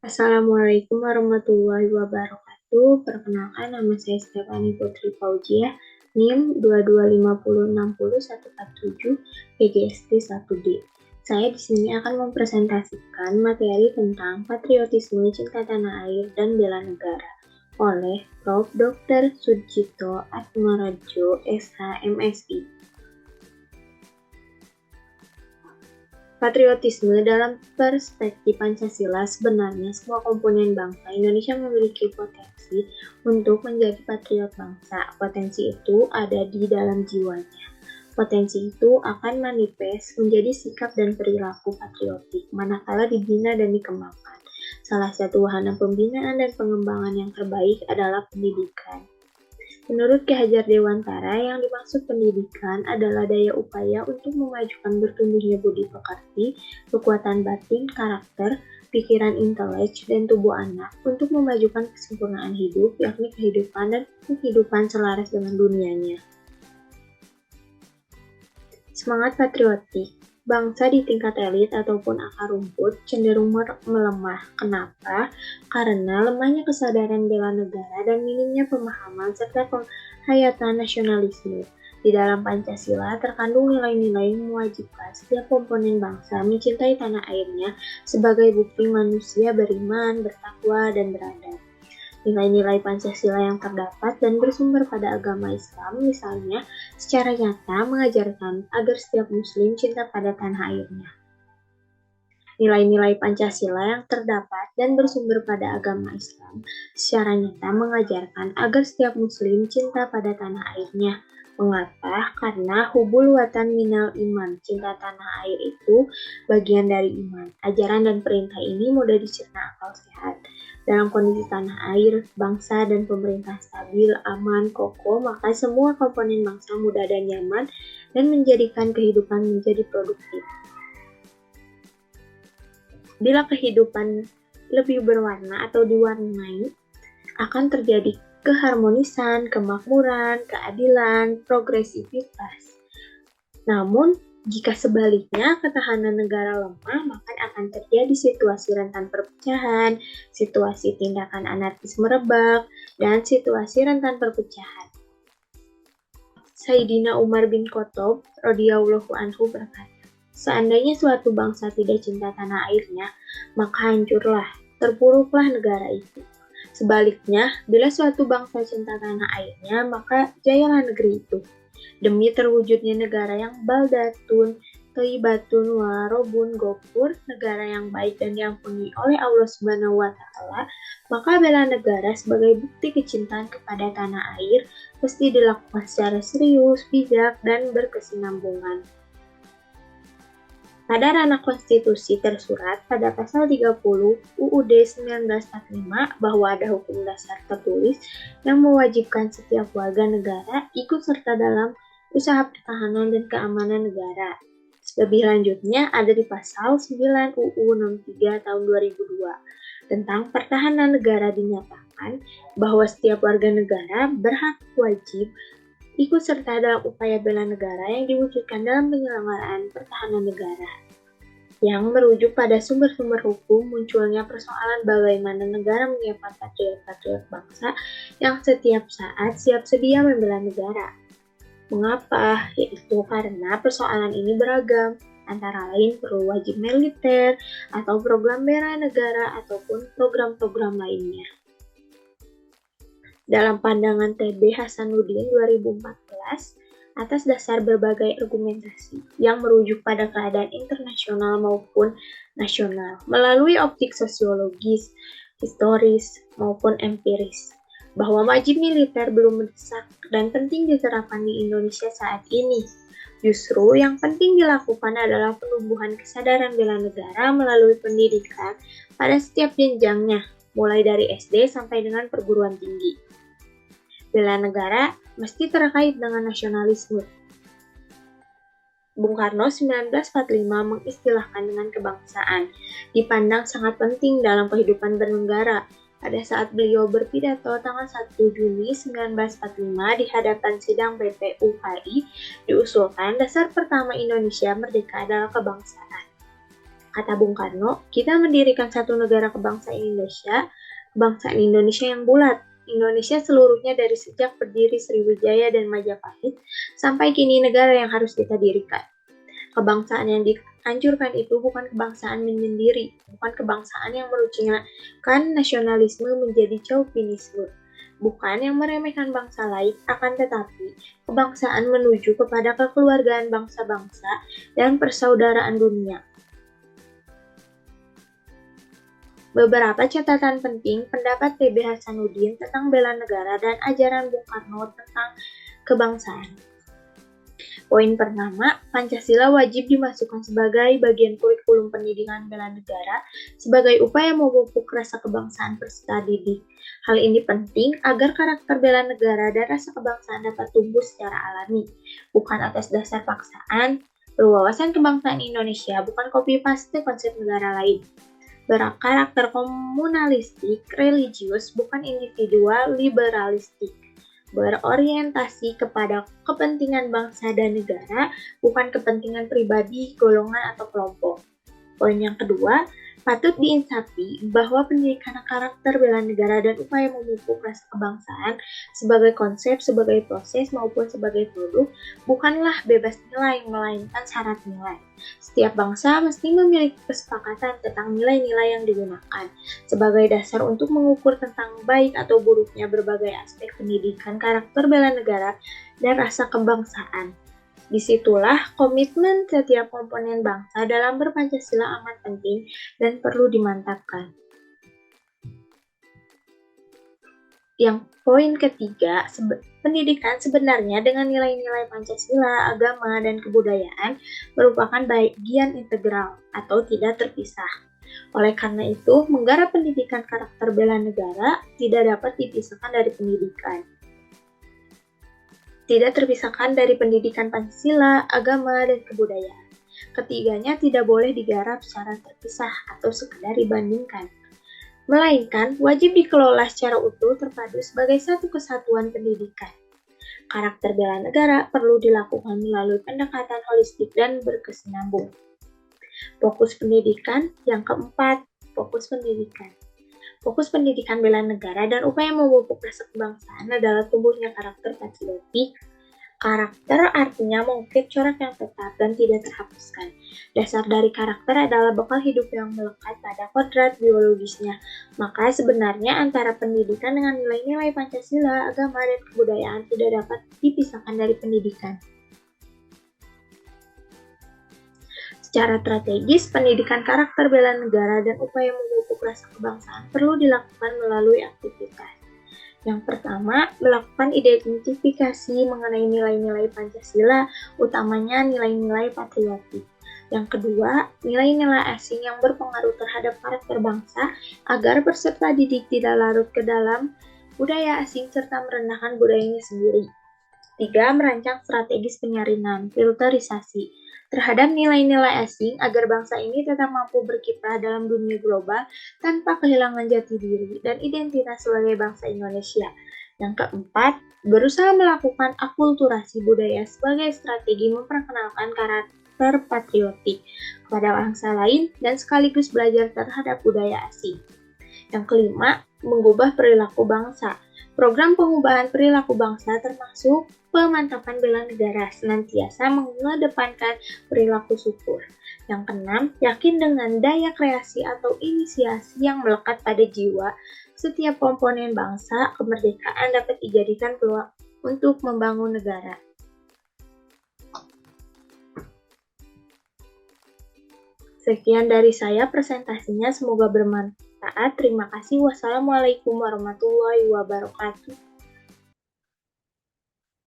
Assalamualaikum warahmatullahi wabarakatuh. Perkenalkan, nama saya Stefani Putri Fauziah, NIM 225060147 PGSD 1D. Saya di sini akan mempresentasikan materi tentang patriotisme, cinta tanah air, dan bela negara oleh Prof. Dr. Sudjito Atmaradjo, SH, MSI. Patriotisme dalam perspektif Pancasila, sebenarnya semua komponen bangsa Indonesia memiliki potensi untuk menjadi patriot bangsa. Potensi itu ada di dalam jiwanya. Potensi itu akan manifest menjadi sikap dan perilaku patriotik manakala dibina dan dikembangkan. Salah satu wahana pembinaan dan pengembangan yang terbaik adalah pendidikan. Menurut Ki Hajar Dewantara, yang dimaksud pendidikan adalah daya upaya untuk memajukan bertumbuhnya budi pekerti, kekuatan batin, karakter, pikiran intelek, dan tubuh anak untuk memajukan kesempurnaan hidup, yakni kehidupan dan kehidupan selaras dengan dunianya. Semangat patriotik. Bangsa di tingkat elit ataupun akar rumput cenderung melemah. Kenapa? Karena lemahnya kesadaran bela negara dan minimnya pemahaman serta penghayatan nasionalisme. Di dalam Pancasila terkandung nilai-nilai yang mewajibkan setiap komponen bangsa mencintai tanah airnya sebagai bukti manusia beriman, bertakwa, dan beradab. Nilai-nilai Pancasila yang terdapat dan bersumber pada agama Islam, misalnya, secara nyata mengajarkan agar setiap Muslim cinta pada tanah airnya. Nilai-nilai Pancasila yang terdapat dan bersumber pada agama Islam, secara nyata mengajarkan agar setiap Muslim cinta pada tanah airnya. Mengapa? Karena hubul watan minal iman, cinta tanah air itu bagian dari iman. Ajaran dan perintah ini mudah dicerna akal sehat. Dalam kondisi tanah air, bangsa dan pemerintah stabil, aman, kokoh, maka semua komponen bangsa mudah dan nyaman dan menjadikan kehidupan menjadi produktif. Bila kehidupan lebih berwarna atau diwarnai, akan terjadi keharmonisan, kemakmuran, keadilan, progresivitas. Namun, jika sebaliknya ketahanan negara lemah, maka akan terjadi situasi rentan perpecahan, situasi tindakan anarkis merebak, dan situasi rentan perpecahan. Sayyidina Umar bin Khattab radhiyallahu anhu berkata, seandainya suatu bangsa tidak cinta tanah airnya, maka hancurlah, terpuruklah negara itu. Sebaliknya, bila suatu bangsa cinta tanah airnya, maka jayalah negeri itu. Demi terwujudnya negara yang baldatun, thayyibatun, warobun, gofur, negara yang baik dan diampuni oleh Allah Subhanahu wa Ta'ala, maka bela negara sebagai bukti kecintaan kepada tanah air mesti dilakukan secara serius, bijak, dan berkesinambungan. Pada ranah konstitusi tersurat pada pasal 30 UUD 1945 bahwa ada hukum dasar tertulis yang mewajibkan setiap warga negara ikut serta dalam usaha pertahanan dan keamanan negara. Lebih lanjutnya ada di pasal 9 UU 63 tahun 2002 tentang pertahanan negara dinyatakan bahwa setiap warga negara berhak wajib ikut serta dalam upaya bela negara yang diwujudkan dalam penyelenggaraan pertahanan negara. Yang merujuk pada sumber-sumber hukum munculnya persoalan bagaimana negara menyiapkan patriot-patriot bangsa yang setiap saat siap sedia membela negara. Mengapa? Yaitu karena persoalan ini beragam, antara lain perlu wajib militer, atau program bela negara, ataupun program-program lainnya. Dalam pandangan T.B. Hasanuddin 2014, atas dasar berbagai argumentasi yang merujuk pada keadaan internasional maupun nasional, melalui optik sosiologis, historis, maupun empiris, bahwa wajib militer belum mendesak dan penting diterapkan di Indonesia saat ini. Justru yang penting dilakukan adalah penumbuhan kesadaran bela negara melalui pendidikan pada setiap jenjangnya, mulai dari SD sampai dengan perguruan tinggi. Bela negara mesti terkait dengan nasionalisme. Bung Karno 1945 mengistilahkan dengan kebangsaan, dipandang sangat penting dalam kehidupan bernegara. Pada saat beliau berpidato tanggal 1 Juni 1945 di hadapan sidang BPUHI, diusulkan dasar pertama Indonesia merdeka adalah kebangsaan. Kata Bung Karno, kita mendirikan satu negara kebangsaan Indonesia yang bulat. Indonesia seluruhnya dari sejak berdiri Sriwijaya dan Majapahit sampai kini negara yang harus kita dirikan. Kebangsaan yang dianjurkan itu bukan kebangsaan menyendiri, bukan kebangsaan yang merucikkan nasionalisme menjadi chauvinisme, bukan yang meremehkan bangsa lain, akan tetapi kebangsaan menuju kepada kekeluargaan bangsa-bangsa dan persaudaraan dunia. Beberapa catatan penting pendapat T.B. Hasanuddin tentang bela negara dan ajaran Bung Karno tentang kebangsaan. Poin pertama, Pancasila wajib dimasukkan sebagai bagian kurikulum pendidikan bela negara sebagai upaya memupuk rasa kebangsaan peserta didik. Hal ini penting agar karakter bela negara dan rasa kebangsaan dapat tumbuh secara alami, bukan atas dasar paksaan. Berwawasan kebangsaan Indonesia bukan copy-paste konsep negara lain. Berkarakter komunalistik, religius, bukan individual, liberalistik. Berorientasi kepada kepentingan bangsa dan negara, bukan kepentingan pribadi, golongan, atau kelompok. Poin yang kedua, patut diinsafi bahwa pendidikan karakter bela negara dan upaya memupuk rasa kebangsaan sebagai konsep, sebagai proses, maupun sebagai produk bukanlah bebas nilai, melainkan syarat nilai. Setiap bangsa mesti memiliki kesepakatan tentang nilai-nilai yang digunakan sebagai dasar untuk mengukur tentang baik atau buruknya berbagai aspek pendidikan karakter bela negara dan rasa kebangsaan. Disitulah komitmen setiap komponen bangsa dalam berpancasila amat penting dan perlu dimantapkan. Yang poin ketiga, pendidikan sebenarnya dengan nilai-nilai Pancasila, agama, dan kebudayaan merupakan bagian integral atau tidak terpisah. Oleh karena itu, menggarap pendidikan karakter bela negara tidak dapat dipisahkan dari pendidikan. Tidak terpisahkan dari pendidikan Pancasila, agama, dan kebudayaan. Ketiganya tidak boleh digarap secara terpisah atau sekedar dibandingkan, melainkan wajib dikelola secara utuh terpadu sebagai satu kesatuan pendidikan. Karakter bela negara perlu dilakukan melalui pendekatan holistik dan berkesinambung. Fokus pendidikan. Yang keempat, fokus pendidikan. Fokus pendidikan bela negara dan upaya memupuk rasa kebangsaan adalah tumbuhnya karakter patriotik. Karakter artinya mengukir corak yang tetap dan tidak terhapuskan. Dasar dari karakter adalah bekal hidup yang melekat pada kodrat biologisnya. Maka sebenarnya antara pendidikan dengan nilai-nilai Pancasila, agama, dan kebudayaan tidak dapat dipisahkan dari pendidikan. Secara strategis, pendidikan karakter bela negara dan upaya memupuk rasa kebangsaan perlu dilakukan melalui aktivitas. Yang pertama, melakukan identifikasi mengenai nilai-nilai Pancasila, utamanya nilai-nilai patriotik. Yang kedua, nilai-nilai asing yang berpengaruh terhadap karakter bangsa agar peserta didik tidak larut ke dalam budaya asing serta merendahkan budayanya sendiri. 3. Merancang strategis penyaringan, filterisasi terhadap nilai-nilai asing agar bangsa ini tetap mampu berkiprah dalam dunia global tanpa kehilangan jati diri dan identitas sebagai bangsa Indonesia. Yang keempat, berusaha melakukan akulturasi budaya sebagai strategi memperkenalkan karakter patriotik kepada bangsa lain dan sekaligus belajar terhadap budaya asing. Yang kelima, mengubah perilaku bangsa. Program pengubahan perilaku bangsa termasuk pemantapan bela negara, senantiasa mengedepankan perilaku syukur. Yang keenam, yakin dengan daya kreasi atau inisiasi yang melekat pada jiwa setiap komponen bangsa, kemerdekaan dapat dijadikan peluang untuk membangun negara. Sekian dari saya presentasinya, semoga bermanfaat. Terima kasih. Wassalamualaikum warahmatullahi wabarakatuh.